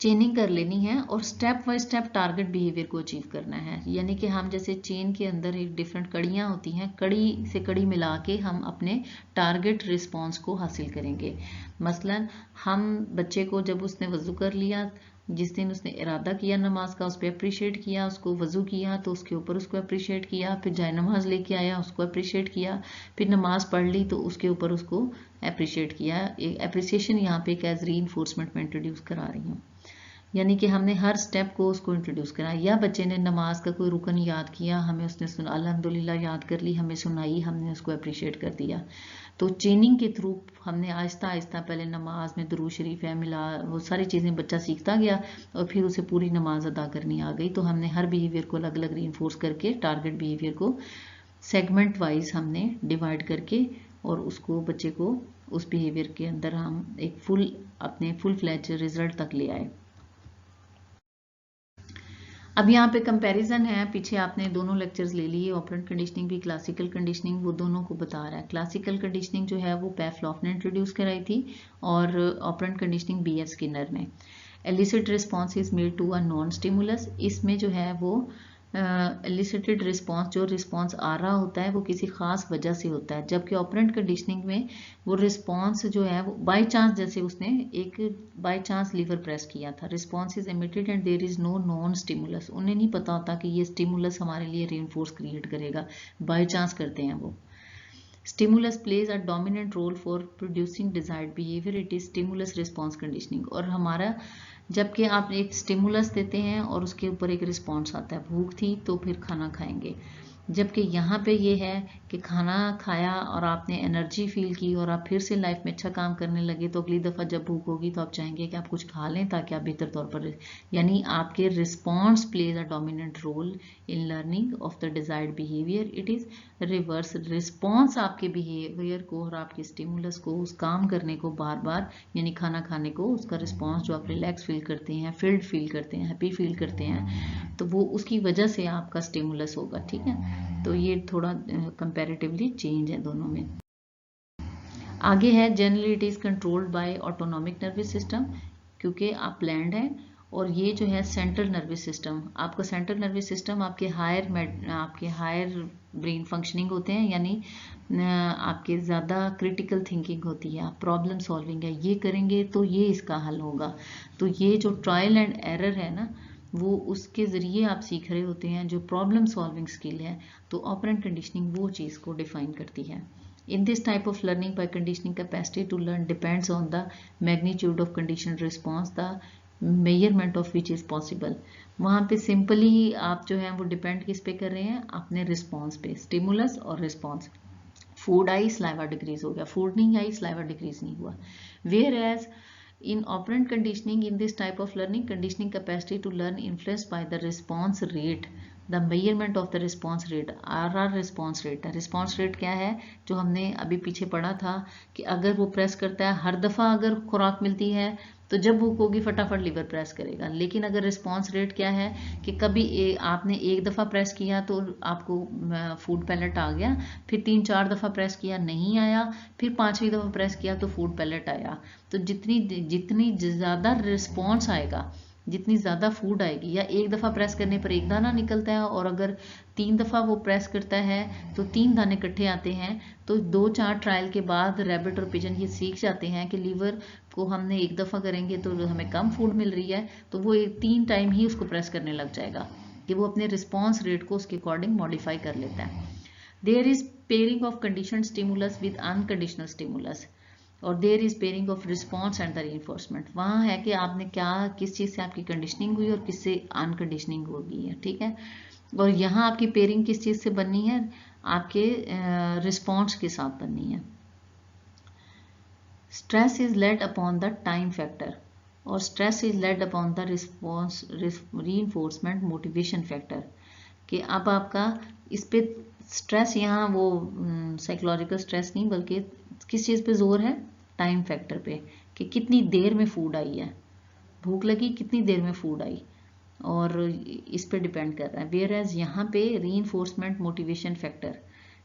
S2: चेनिंग कर लेनी है और step by step target behaviour को अचीव करना है। यानी कि हम जैसे चेन के अंदर एक डिफरेंट कड़ियाँ होती हैं, कड़ी से कड़ी मिला के हम अपने टारगेट रिस्पॉन्स को हासिल करेंगे। मसलन हम बच्चे को जब उसने वज़ू कर लिया, जिस दिन उसने इरादा किया नमाज का, उस पर अप्रिशिएट किया, उसको वज़ू किया तो उसके ऊपर उसको अप्रिशिएट किया, फिर जाए नमाज लेके आया उसको अप्रिशिएट किया, फिर नमाज पढ़ ली तो उसके ऊपर उसको अप्रिशिएट किया। अप्रिसिएशन यहाँ पे एक एज रीइंफोर्समेंट में इंट्रोड्यूस करा रही हूँ। यानी कि हमने हर स्टेप को उसको इंट्रोड्यूस करा। या बच्चे ने नमाज का कोई रुकन याद किया, हमें उसने सुना, अल्हम्दुलिल्लाह याद कर ली, हमें सुनाई, हमने उसको अप्रिशिएट कर दिया। तो चेनिंग के थ्रू हमने आहिस्ता आहिस्ता पहले नमाज में दुरूद शरीफ है मिला, वो सारी चीज़ें बच्चा सीखता गया और फिर उसे पूरी नमाज अदा करनी आ गई। तो हमने हर बिहेवियर को अलग अलग रीइंफोर्स करके टारगेट बिहेवियर को सेगमेंट वाइज हमने डिवाइड करके और उसको बच्चे को उस बिहेवियर के अंदर हम एक अपने फुल फ्लैज रिजल्ट तक ले आए। अब यहाँ पे कंपैरिजन है, पीछे आपने दोनों लेक्चर्स ले लिए, ऑपरेंट कंडीशनिंग भी, क्लासिकल कंडीशनिंग, वो दोनों को बता रहा है। क्लासिकल कंडीशनिंग जो है वो पैवलोव ने इंट्रोड्यूस कराई थी और ऑपरेंट कंडीशनिंग B.F. स्किनर ने। Elicit response is made to a known stimulus, इसमें जो है वो एलिसिटेड रिस्पॉन्स, जो रिस्पॉन्स आ रहा होता है वो किसी खास वजह से होता है, जबकि ऑपरेंट कंडीशनिंग में वो रिस्पॉन्स जो है वो बाय चांस, जैसे उसने एक बाय चांस लीवर प्रेस किया था, response is emitted and there is no known stimulus, उन्हें नहीं पता होता कि ये स्टिमुलस हमारे लिए रीइंफोर्स क्रिएट करेगा, बाय चांस करते हैं वो। Stimulus plays a dominant role for producing desired behavior. It is stimulus response conditioning. और हमारा जबकि आप एक स्टिमुलस देते हैं और उसके ऊपर एक रिस्पॉन्स आता है, भूख थी तो फिर खाना खाएंगे, जबकि यहाँ पे ये है कि खाना खाया और आपने एनर्जी फील की और आप फिर से लाइफ में अच्छा काम करने लगे, तो अगली दफ़ा जब भूख होगी तो आप चाहेंगे कि आप कुछ खा लें ताकि आप बेहतर तौर पर, यानी आपके response plays a dominant role in learning of the desired behaviour. It is reverse, response आपके बिहेवियर को और आपके स्टिमुलस को, उस काम करने को बार बार, यानी खाना खाने को, उसका रिस्पॉन्स जो आप रिलैक्स फील करते हैं, फिल्ड फील करते हैं, हैप्पी फील करते हैं, तो वो उसकी वजह से आपका स्टिमुलस होगा। ठीक है, तो ये थोड़ा कंपैरेटिवली चेंज है दोनों में। आगे है generally it is controlled by autonomic nervous system, क्योंकि आप प्लैंड है, और ये जो है सेंट्रल नर्वस सिस्टम, आपका सेंट्रल नर्वस सिस्टम आपके हायर ब्रेन फंक्शनिंग होते हैं, यानी आपके ज़्यादा क्रिटिकल थिंकिंग होती है, प्रॉब्लम सॉल्विंग है, ये करेंगे तो ये इसका हल होगा। तो ये जो ट्रायल एंड एरर है ना, वो उसके ज़रिए आप सीख रहे होते हैं, जो प्रॉब्लम सॉल्विंग स्किल है। तो ऑपरेंट कंडीशनिंग वो चीज़ को डिफाइन करती है। In this type of learning, by conditioning capacity to learn depends on the magnitude of conditioned response, the measurement of which is possible. वहाँ पे सिंपली आप जो है वो डिपेंड किस पे कर रहे हैं, अपने रिस्पॉन्स पे, स्टिमुलस और रिस्पॉन्स। फूड आई, स्लाइवा डिक्रीज हो गया, फूड नहीं आई, स्लाइवा डिक्रीज नहीं हुआ। Whereas in operant conditioning, in this type of learning, conditioning capacity to learn influenced by the response rate, the measurement of the response rate, RR response rate है। response rate क्या है, जो हमने अभी पीछे पढ़ा था कि अगर वो प्रेस करता है हर दफ़ा, अगर खुराक मिलती है तो जब भूख होगी फटाफट लीवर प्रेस करेगा, लेकिन अगर रिस्पॉन्स रेट क्या है कि कभी आपने एक दफ़ा प्रेस किया तो आपको फूड पैलेट आ गया, फिर 3-4 दफ़ा प्रेस किया नहीं आया, फिर 5वीं दफ़ा प्रेस किया तो फूड पैलेट आया। तो जितनी ज़्यादा रिस्पॉन्स आएगा, जितनी ज़्यादा फूड आएगी, या एक दफ़ा प्रेस करने पर एक दाना निकलता है और अगर 3 दफ़ा वो प्रेस करता है तो 3 दाने इकट्ठे आते हैं, तो 2-4 ट्रायल के बाद रैबिट और पिजन ये सीख जाते हैं कि लीवर को हमने एक दफ़ा करेंगे तो हमें कम फूड मिल रही है, तो वो 3 टाइम ही उसको प्रेस करने लग जाएगा, कि वो अपने रिस्पॉन्स रेट को उसके अकॉर्डिंग मॉडिफाई कर लेता है। There is pairing of conditioned stimulus with unconditional stimulus, और there is pairing of response and the reinforcement. वहाँ है कि आपने क्या, किस चीज़ से आपकी कंडीशनिंग हुई और किससे अनकंडीशनिंग हो गई है। ठीक है, और यहाँ आपकी पेयरिंग किस चीज़ से बननी है, आपके रिस्पॉन्स के साथ बननी है। Stress is laid upon the time factor, और stress is laid upon the response reinforcement motivation factor, कि अब आपका इस पे स्ट्रेस, यहाँ वो साइकोलॉजिकल स्ट्रेस नहीं, बल्कि किस चीज़ पे जोर है, टाइम फैक्टर पे, कि कितनी देर में फूड आई है, भूख लगी कितनी देर में फूड आई, और इस पे डिपेंड कर रहा है। वेयर एज यहाँ पे रीइंफोर्समेंट मोटिवेशन फैक्टर,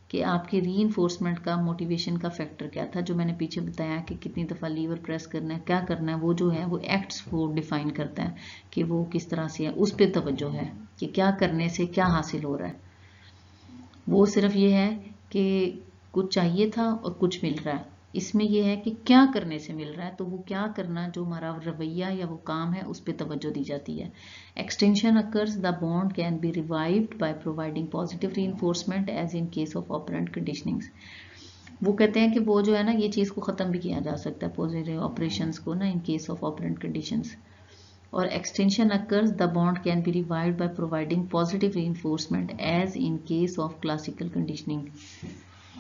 S2: कि आपके रीइंफोर्समेंट का, मोटिवेशन का फैक्टर क्या था, जो मैंने पीछे बताया कि कितनी दफ़ा लीवर प्रेस करना है, क्या करना है, वो जो है वो एक्ट्स को डिफाइन करता है कि वो किस तरह से है, उस पर तवज्जो है कि क्या करने से क्या हासिल हो रहा है। वो सिर्फ ये है कि कुछ चाहिए था और कुछ मिल रहा है, इसमें यह है कि क्या करने से मिल रहा है, तो वो क्या करना, जो हमारा रवैया या वो काम है, उस पर तवज्जो दी जाती है। Extension occurs, the bond can be revived by providing positive reinforcement as in case of operant conditionings. वो कहते हैं कि वो जो है ना, ये चीज़ को ख़त्म भी किया जा सकता है, पॉजिटिव ऑपरेशंस को ना, in case of operant conditions. और extinction occurs the bond can be revived by providing positive reinforcement as in case of classical conditioning.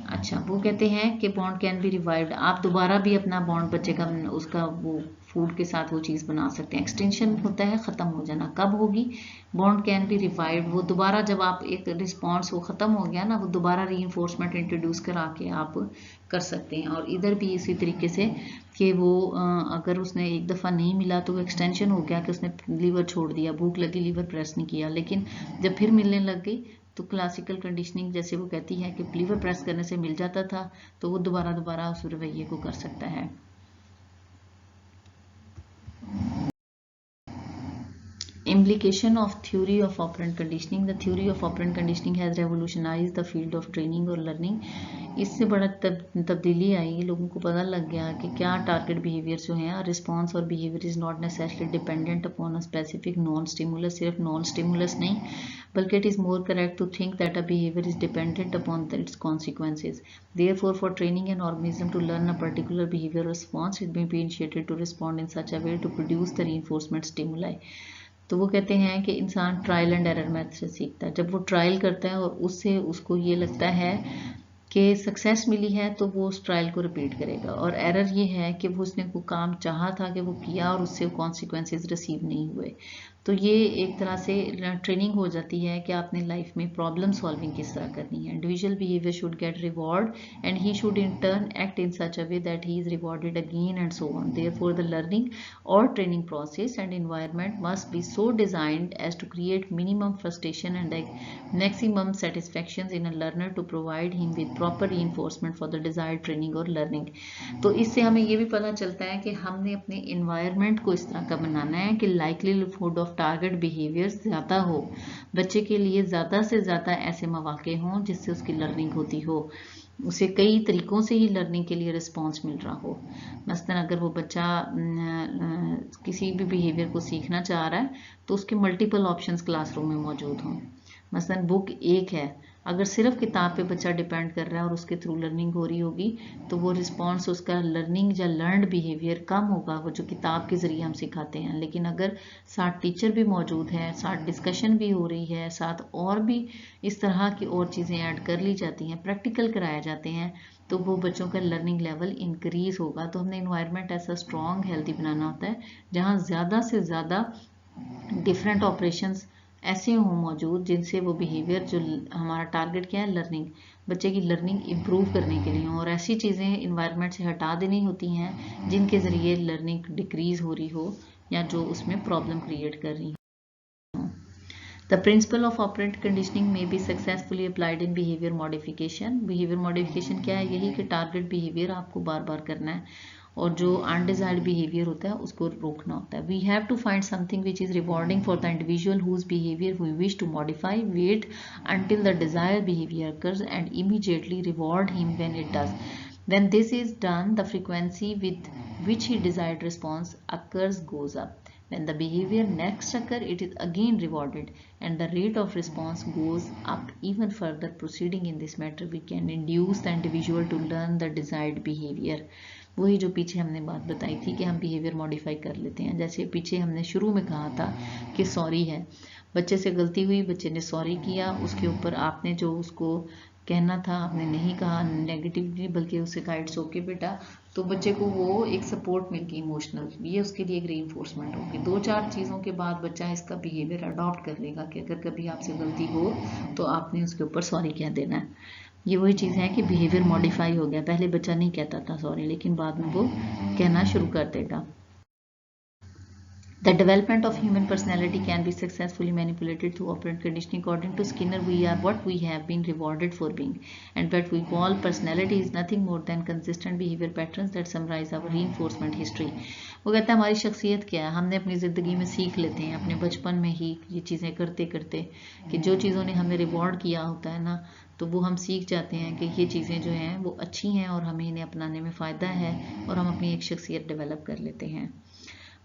S2: अच्छा, वो कहते हैं कि बॉन्ड कैन बी रिवाइव्ड, आप दोबारा भी अपना बॉन्ड बच्चे का उसका वो फूड के साथ वो चीज़ बना सकते हैं। एक्सटेंशन होता है ख़त्म हो जाना, कब होगी? बॉन्ड कैन बी रिवाइव्ड, वो दोबारा जब आप एक रिस्पॉन्स वो ख़त्म हो गया ना, वो दोबारा रीइंफोर्समेंट इंट्रोड्यूस करा के आप कर सकते हैं। और इधर भी इसी तरीके से कि वो अगर उसने एक दफ़ा नहीं मिला तो वो एक्सटेंशन हो गया कि उसने लीवर छोड़ दिया, भूख लगी लीवर प्रेस नहीं किया, लेकिन जब फिर मिलने लग गई तो क्लासिकल कंडीशनिंग जैसे वो कहती है कि लीवर प्रेस करने से मिल जाता था, तो वो दोबारा उस रवैये को कर सकता है। Implication of theory of operant conditioning. The theory of operant conditioning has revolutionized the field of training और learning. इससे बड़ा तब्दीली आई, लोगों को पता लग गया कि क्या टारगेट बिहेवियर जो है, रिस्पॉन्स और behaviour is not necessarily dependent upon a specific known stimulus, सिर्फ नॉन स्टिमुलस नहीं, बल्कि it is more correct to think that a behaviour is dependent upon its consequences. Therefore, for training an organism to learn a particular behavior response, it may be initiated to respond in such a way to produce the reinforcement stimuli. तो वो कहते हैं कि इंसान trial and error method से सीखता है। जब वो ट्रायल करता है और उससे उसको ये लगता है कि सक्सेस मिली है तो वो उस ट्रायल को रिपीट करेगा, और एरर ये है कि वो उसने वो काम चाहा था कि वो किया और उससे कॉन्सिक्वेंसेस रिसीव नहीं हुए। तो ये एक तरह से ट्रेनिंग हो जाती है कि आपने लाइफ में प्रॉब्लम सॉल्विंग किस तरह करनी है। Individual behaviour should get reward and he should in turn act in such a way that he is rewarded again and so on. Therefore the learning or training process and environment must be so designed as to create minimum frustration and maximum satisfactions in a learner to provide him with proper reinforcement for the desired training or learning. तो इससे हमें ये भी पता चलता है कि हमने अपने environment को इस तरह का बनाना है कि likelihood of target behaviors ज़्यादा हो, बच्चे के लिए ज़्यादा से ज़्यादा ऐसे मौके हों जिससे उसकी लर्निंग होती हो, उसे कई तरीकों से ही लर्निंग के लिए रिस्पॉन्स मिल रहा हो। मसलन अगर वो बच्चा किसी भी बिहेवियर को सीखना चाह रहा है तो उसके मल्टीपल ऑप्शंस क्लासरूम में मौजूद हों। मसलन बुक एक है, अगर सिर्फ किताब पे बच्चा डिपेंड कर रहा है और उसके थ्रू लर्निंग हो रही होगी तो वो रिस्पॉन्स उसका लर्निंग या लर्नड बिहेवियर कम होगा, वो जो किताब के ज़रिए हम सिखाते हैं। लेकिन अगर साथ टीचर भी मौजूद है, साथ डिस्कशन भी हो रही है, साथ और भी इस तरह की और चीज़ें ऐड कर ली जाती हैं, प्रैक्टिकल कराए जाते हैं, तो वो बच्चों का लर्निंग लेवल इंक्रीज होगा। तो हमने इन्वायरमेंट ऐसा स्ट्रॉन्ग हेल्दी बनाना होता है जहाँ ज़्यादा से ज़्यादा डिफरेंट ऑपरेशंस ऐसे हों मौजूद जिनसे वो बिहेवियर जो हमारा टारगेट क्या है, लर्निंग, बच्चे की लर्निंग इम्प्रूव करने के लिए, और ऐसी चीज़ें इन्वायरमेंट से हटा देनी होती हैं जिनके ज़रिए लर्निंग डिक्रीज हो रही हो या जो उसमें प्रॉब्लम क्रिएट कर रही हो। The principle of operant conditioning may be successfully applied in behavior modification. Behavior modification क्या है? यही कि टारगेट बिहेवियर आपको बार बार करना है और जो अनडिजायर्ड बिहेवियर होता है उसको रोकना होता है। We have to find something which is rewarding for the individual whose behavior we wish to modify. Wait until the desired behavior occurs and immediately reward him when it does. When this is done, the frequency with which he desired response occurs goes up. When the behavior next occurs, it is again rewarded and the rate of response goes up even further. Proceeding in this matter, we can induce the individual to learn the desired behavior. वही जो पीछे हमने बात बताई थी कि हम behaviour modify कर लेते हैं। जैसे पीछे हमने शुरू में कहा था कि सॉरी है, बच्चे से गलती हुई, बच्चे ने सॉरी किया, उसके ऊपर आपने जो उसको कहना था आपने नहीं कहा नेगेटिवली, बल्कि उसे कहा इट्स ओके बेटा, तो बच्चे को वो एक सपोर्ट मिल गई इमोशनल, ये उसके लिए एक रीइंफोर्समेंट होगी। 2-4 चीज़ों के बाद बच्चा इसका बिहेवियर अडॉप्ट कर लेगा कि अगर कभी आपसे गलती हो तो आपने उसके ऊपर सॉरी कह देना है। ये वही चीज़ है कि बिहेवियर मॉडिफाई हो गया, पहले बच्चा नहीं कहता था सॉरी, लेकिन बाद में वो कहना शुरू कर देगा। The development of human personality can be successfully manipulated through operant conditioning. According to Skinner, we are what we have been rewarded for being, and what we call personality is nothing more than consistent behavior patterns that summarize our reinforcement history. वो कहता है हमारी शख्सियत क्या है, हमने अपनी ज़िंदगी में सीख लेते हैं अपने बचपन में ही ये चीज़ें करते करते कि जो चीज़ों ने हमें रिवॉर्ड किया होता है ना, तो वो हम सीख जाते हैं कि ये चीज़ें जो हैं वो अच्छी हैं और हमें इन्हें अपनाने में फ़ायदा है और हम अपनी एक शख्सियत डेवलप कर लेते हैं।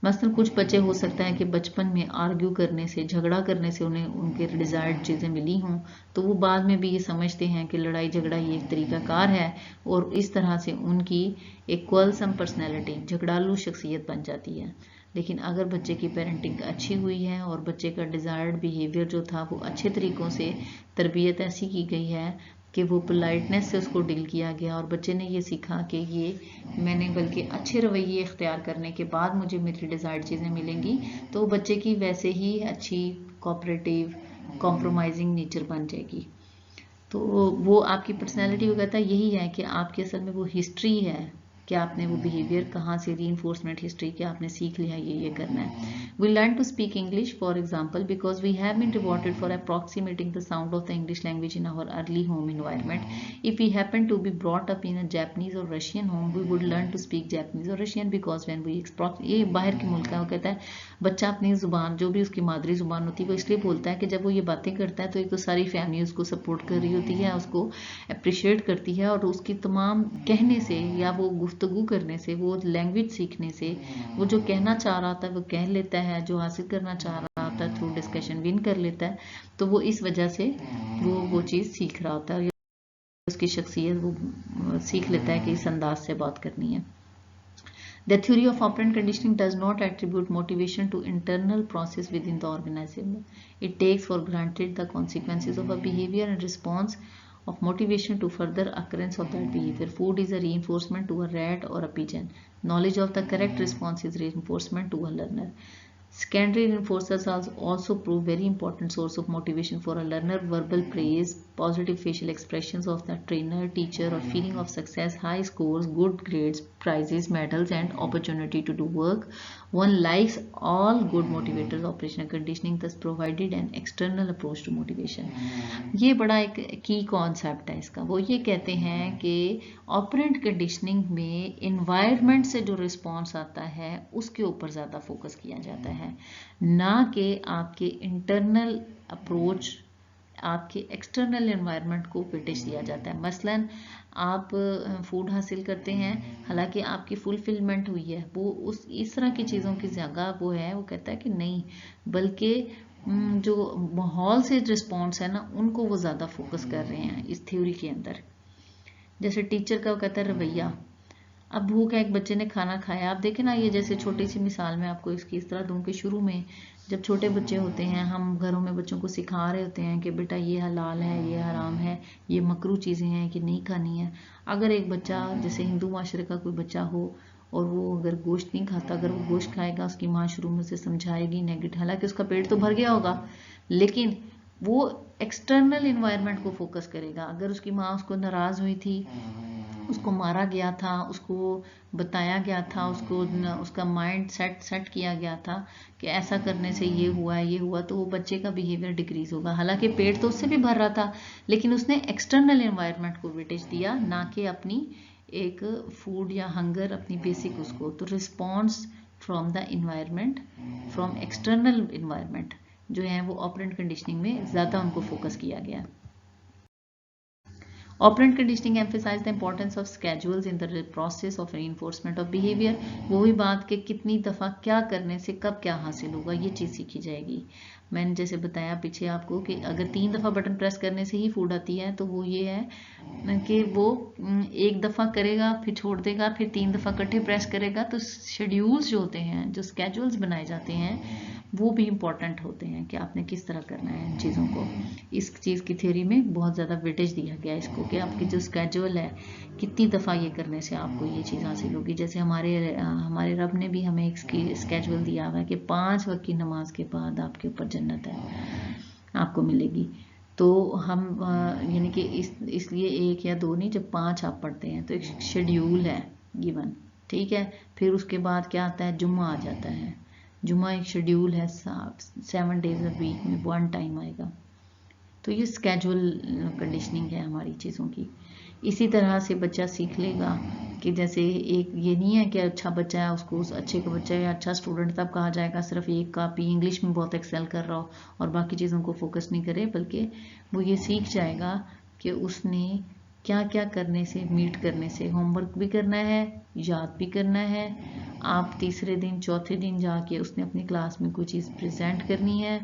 S2: मसलन कुछ बच्चे हो सकता है कि बचपन में आर्ग्यू करने से, झगड़ा करने से उन्हें उनके डिज़ायर्ड चीज़ें मिली हों, तो वो बाद में भी ये समझते हैं कि लड़ाई झगड़ा ये एक तरीकाकार है, और इस तरह से उनकी एक क्वलसम पर्सनैलिटी, झगड़ालू शख्सियत बन जाती है। लेकिन अगर बच्चे की पेरेंटिंग अच्छी हुई है और बच्चे का डिज़ायर्ड बिहेवियर जो था वो अच्छे तरीक़ों से, तरबियत ऐसी की गई है कि वो पोलाइटनेस से उसको डील किया गया और बच्चे ने ये सीखा कि ये मैंने बल्कि अच्छे रवैये इख्तियार करने के बाद मुझे मेरी डिज़ायर्ड चीज़ें मिलेंगी, तो बच्चे की वैसे ही अच्छी कोऑपरेटिव, कॉम्प्रोमाइजिंग नेचर बन जाएगी। तो वो आपकी पर्सनैलिटी, वो कहता है यही है कि आपके असल में वो हिस्ट्री है कि आपने वो बिहेवियर कहाँ से, रीइंफोर्समेंट हिस्ट्री कि आपने सीख लिया ये करना है। We learn to speak English for example because we have been rewarded for approximating the sound of the English language in our early home environment. If we happen to be brought up in a Japanese or Russian home we would learn to speak Japanese or Russian because when we ये बाहर के मुल्क है, वो कहता है बच्चा अपनी ज़ुबान, जो भी उसकी मादरी ज़ुबान होती है, वो इसलिए बोलता है कि जब वो ये बातें करता है तो एक तो सारी फैमिली उसको सपोर्ट कर रही होती है, उसको अप्रिशिएट करती है, और उसकी तमाम कहने से या वो गुफ्तगू करने से, वो लैंग्वेज सीखने से, वो जो कहना चाह रहा होता है वो कह लेता है, जो हासिल करना चाह रहा होता है थ्रू डिस्कशन विन कर लेता है। तो वो इस वजह से वो चीज़ सीख रहा होता है, उसकी शख्सियत वो सीख लेता है कि इस अंदाज से बात करनी है। The theory of operant conditioning does not attribute motivation to internal process within the organism. It takes for granted the consequences of a behavior and response of motivation to further occurrence of that behavior. Food is a reinforcement to a rat or a pigeon. Knowledge of the correct response is reinforcement to a learner. Secondary reinforcers also prove very important source of motivation for a learner. Verbal praise, positive facial expressions of the trainer, teacher, or feeling of success, high scores, good grades, prizes, medals, and opportunity to do work. One likes all good motivators. Operational conditioning thus provided an external approach to motivation. ये बड़ा एक की concept है इसका। वो ये कहते हैं कि ऑपरेंट कंडीशनिंग में इन्वायरमेंट से जो रिस्पॉन्स आता है उसके ऊपर ज़्यादा फोकस किया जाता है, ना कि आपके इंटरनल अप्रोच, आपके एक्सटर्नल इन्वायरमेंट को वेटेज दिया जाता है। मसलन आप फूड हासिल करते हैं, हालांकि आपकी फुलफिलमेंट हुई है, वो उस इस तरह की चीज़ों की जगह वो है, वो कहता है कि नहीं, बल्कि जो माहौल से रिस्पॉन्स है ना, उनको वो ज़्यादा फोकस कर रहे हैं इस थ्योरी के अंदर। जैसे टीचर का वो कहता है रवैया। अब भूख है, एक बच्चे ने खाना खाया, आप देखें ना, ये जैसे छोटी सी मिसाल मैं आपको इसकी इस तरह दूं कि शुरू में जब छोटे बच्चे होते हैं, हम घरों में बच्चों को सिखा रहे होते हैं कि बेटा ये हलाल है, ये हराम है, ये मकरूह चीज़ें हैं कि नहीं खानी है। अगर एक बच्चा, जैसे हिंदू माशरे का कोई बच्चा हो और वो अगर गोश्त नहीं खाता, अगर वो गोश्त खाएगा, उसकी माँ शुरू में से समझाएगी नेगेटिव, हालांकि उसका पेट तो भर गया होगा, लेकिन वो एक्सटर्नल इन्वायरमेंट को फोकस करेगा। अगर उसकी माँ उसको नाराज़ हुई थी, उसको मारा गया था, उसको बताया गया था, उसको उसका माइंड सेट किया गया था कि ऐसा करने से ये हुआ है, ये हुआ, तो वो बच्चे का बिहेवियर डिक्रीज होगा। हालांकि पेट तो उससे भी भर रहा था, लेकिन उसने एक्सटर्नल एनवायरनमेंट को वेटेज दिया, ना कि अपनी एक फूड या हंगर, अपनी बेसिक उसको। तो response from the environment, from external environment जो है वो ऑपरेंट कंडीशनिंग में ज़्यादा उनको फोकस किया गया। Operant conditioning emphasizes the importance of schedules in the process of reinforcement of behavior. वो भी बात कि कितनी दफ़ा क्या करने से कब क्या हासिल होगा, ये चीज़ सीखी जाएगी। मैंने जैसे बताया पीछे आपको कि अगर 3 दफ़ा बटन प्रेस करने से ही फूड आती है, तो वो ये है कि वो एक दफ़ा करेगा, फिर छोड़ देगा, फिर 3 दफ़ा इकट्ठे प्रेस करेगा। तो शेड्यूल्स जो होते हैं, जो स्केड्यूल्स बनाए जाते हैं, वो भी इम्पॉर्टेंट होते हैं कि आपने किस तरह करना है इन चीज़ों को। इस चीज़ की थ्योरी में बहुत ज़्यादा वेटेज दिया गया इसको कि आपकी जो स्केड्यूल है, कितनी दफ़ा ये करने से आपको ये चीज़ हासिल होगी। जैसे हमारे रब ने भी हमें एक स्केड्यूल दिया हुआ है कि 5 वक्त की नमाज के बाद आपके ऊपर जन्नत है, आपको मिलेगी। तो हम यानी कि इसलिए 1 या 2 नहीं, जब 5 आप पढ़ते हैं तो एक शेड्यूल है गिवन, ठीक है। फिर उसके बाद क्या आता है, जुम्मा आ जाता है। जुम्मा एक शेड्यूल है, 7 डेज अ वीक में 1 टाइम आएगा। तो ये स्केड्यूल कंडीशनिंग है हमारी चीज़ों की। इसी तरह से बच्चा सीख लेगा कि जैसे एक ये नहीं है कि अच्छा बच्चा है, उसको उस अच्छे का बच्चा या अच्छा स्टूडेंट तब कहा जाएगा सिर्फ एक कॉपी इंग्लिश में बहुत एक्सेल कर रहा हो और बाकी चीज़ों को फोकस नहीं करे, बल्कि वो ये सीख जाएगा कि उसने क्या क्या करने से, मीट करने से, होमवर्क भी करना है, याद भी करना है, आप तीसरे दिन चौथे दिन जाके उसने अपनी क्लास में कोई चीज़ प्रेजेंट करनी है,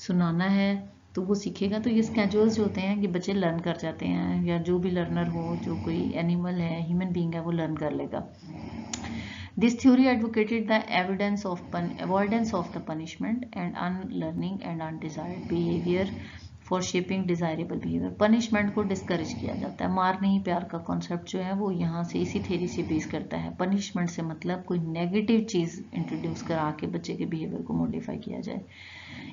S2: सुनाना है, तो वो सीखेगा। तो ये स्केड्यूल्स जो होते हैं कि बच्चे लर्न कर जाते हैं, या जो भी लर्नर हो, जो कोई एनिमल है, ह्यूमन बीइंग है, वो लर्न कर लेगा। This theory advocated the avoidance of the punishment and unlearning and undesired behavior for shaping desirable behavior. Punishment को discourage किया जाता है। मार नहीं प्यार का concept जो है वो यहाँ से इसी theory से बेस करता है। punishment से मतलब कोई negative चीज़ introduce करा के बच्चे के behavior को modify किया जाए।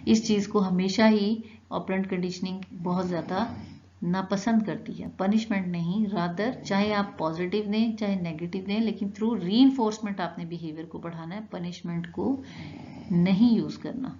S2: इस चीज़ को हमेशा ही operant conditioning बहुत ज़्यादा नापसंद करती है। पनिशमेंट नहीं, रादर चाहे आप पॉजिटिव दें चाहे नेगेटिव दें, लेकिन थ्रू रीइंफोर्समेंट आपने बिहेवियर को बढ़ाना है, पनिशमेंट को नहीं यूज करना।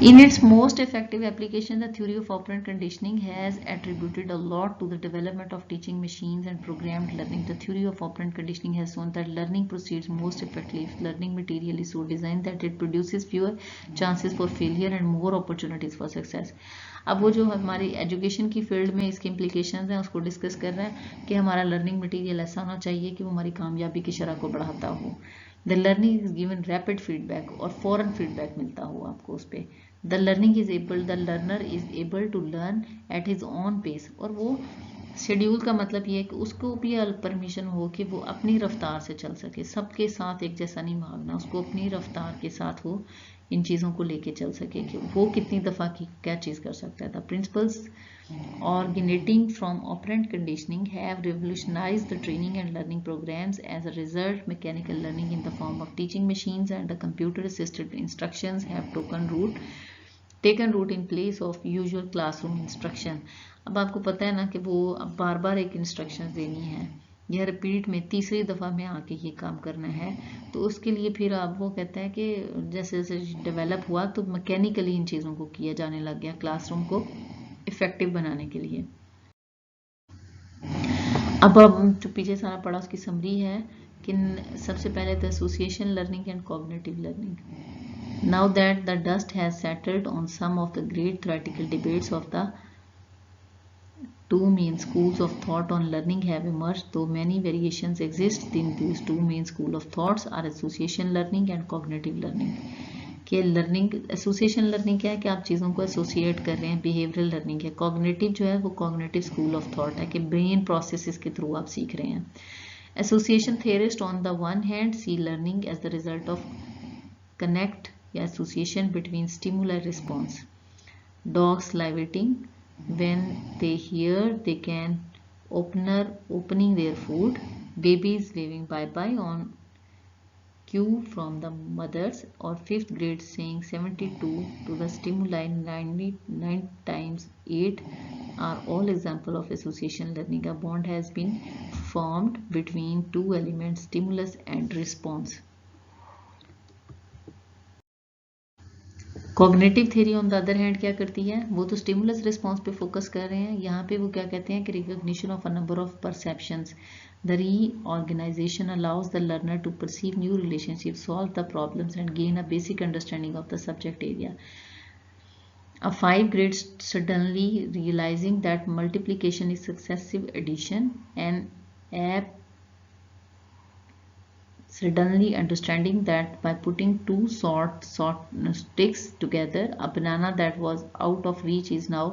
S2: In its most effective application, the theory of operant conditioning has attributed a lot to the development of teaching machines and programmed learning. The theory of operant conditioning has shown that learning proceeds most effectively if learning material is so designed that it produces fewer chances for failure and more opportunities for success. अब वो जो हमारी education की field में इसके implications हैं उसको discuss कर रहे हैं कि हमारा लर्निंग मटेरियल ऐसा होना चाहिए कि वो हमारी कामयाबी की शरह को बढ़ाता हो। The learning is given rapid feedback और फॉरन फीडबैक मिलता हो आपको उस पर। The learner is able to learn at his own pace, और वो शेड्यूल का मतलब ये है कि उसको भी परमिशन हो कि वो अपनी रफ्तार से चल सके, सबके साथ एक जैसा नहीं भागना, उसको अपनी रफ्तार के साथ वो इन चीज़ों को लेके चल सके कि वो कितनी दफ़ा की क्या चीज़ कर सकता है। The principles originating from operant conditioning have revolutionized the training and learning programs. As a result, mechanical learning in the form of teaching machines and the computer-assisted instructions have taken root in place of usual classroom instruction. अब आपको पता है ना कि वो अब बार बार एक instructions देनी है, यह रिपीट में तीसरी दफ़ा में आके ये काम करना है, तो उसके लिए फिर आप वो कहते हैं कि जैसे जैसे डेवलप हुआ तो मैकेनिकली इन चीज़ों को किया जाने लग गया क्लासरूम को इफेक्टिव बनाने के लिए। अब जो पीछे सारा पढ़ा उसकी समरी है कि सबसे पहले तो association learning and cognitive learning. Now that the dust has settled on some of the great theoretical debates of the two main schools of thought on learning have emerged, though many variations exist. In these two main school of thoughts are association learning and cognitive learning. कि learning association learning क्या है कि आप चीज़ों को associate कर रहे हैं, बिहेवियरल लर्निंग है। कॉग्निटिव जो है वो कॉग्निटिव स्कूल ऑफ थॉट है कि ब्रेन प्रोसेसेस के थ्रू आप सीख रहे हैं। Association theorist on the one hand see learning as the result of connect या association between stimulus response. Dogs salivating when they hear they can opening their food, babies waving bye-bye on cue from the mothers, or 5th grade saying 72 to the stimuli 99 times 8 are all example of association learning. A bond has been formed between two elements, stimulus and response. Cognitive theory on the other hand क्या करती है, वो तो stimulus response पे focus कर रहे हैं। यहाँ पे वो क्या कहते हैं कि recognition of a number of perceptions, the reorganisation allows the learner to perceive new relationship, solve the problems and gain a basic understanding of the subject area. A 5th grade suddenly realizing that multiplication is successive addition, and suddenly understanding that by putting two short sticks together, a banana that was out of reach is now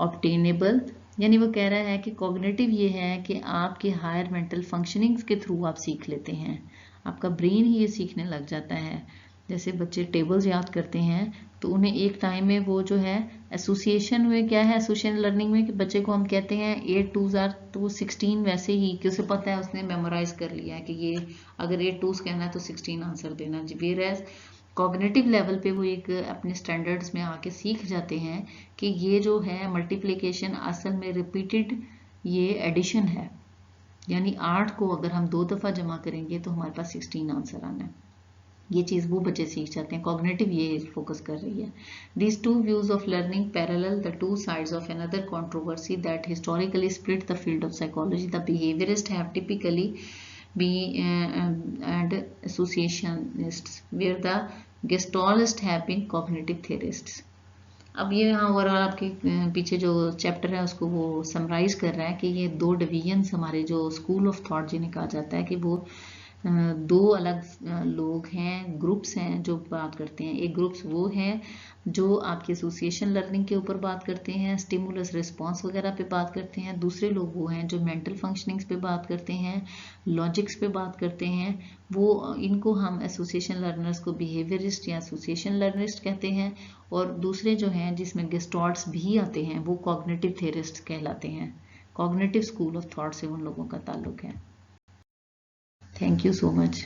S2: obtainable. यानी वो कह रहा है कि cognitive ये है कि आपके हायर मेंटल फंक्शनिंग्स के थ्रू आप सीख लेते हैं, आपका ब्रेन ही ये सीखने लग जाता है। जैसे बच्चे टेबल्स याद करते हैं तो उन्हें एक टाइम में वो जो है एसोसिएशन में क्या है, एसोसिएशन लर्निंग में कि बच्चे को हम कहते हैं 8 2s आर तो 16 वैसे ही कि उसे पता है, उसने मेमोराइज कर लिया है कि ये अगर 8 2s कहना है तो 16 आंसर देना। वेयरएज कॉग्निटिव लेवल पे वो एक अपने स्टैंडर्ड्स में आके सीख जाते हैं कि ये जो है मल्टीप्लिकेशन असल में रिपीटेड ये एडिशन है, यानी 8 को अगर हम 2 दफ़ा जमा करेंगे तो हमारे पास 16 आंसर आना है। ये चीज़ वो बच्चे सीख जाते हैं, कॉग्निटिव ये फोकस कर रही है। These two views of learning parallel the two sides of another controversy that historically split the field of psychology. The behaviorists have typically been and associationists, where the gestalists have been cognitive theorists. अब ये यहाँ overall आपके पीछे जो chapter है उसको वो summarise कर रहा है कि ये 2 डिवीजन्स हमारे जो स्कूल ऑफ थॉट जिन्हें कहा जाता है कि वो 2 अलग लोग हैं, ग्रुप्स हैं जो बात करते हैं। एक ग्रुप्स वो हैं जो आपकी एसोसिएशन लर्निंग के ऊपर बात करते हैं, स्टिमुलस रिस्पॉन्स वगैरह पे बात करते हैं। दूसरे लोग वो हैं जो मेंटल फंक्शनिंग्स पे बात करते हैं, लॉजिक्स पे बात करते हैं। वो इनको हम एसोसिएशन लर्नर्स को बिहेवियरिस्ट या एसोसिएशन लर्निस्ट कहते हैं। और दूसरे जो हैं जिसमें गेस्टॉल्ट्स भी आते हैं वो कॉग्निटिव थेरिस्ट कहलाते हैं। कॉग्निटिव स्कूल ऑफ थॉट से उन लोगों का ताल्लुक है। Thank you so much.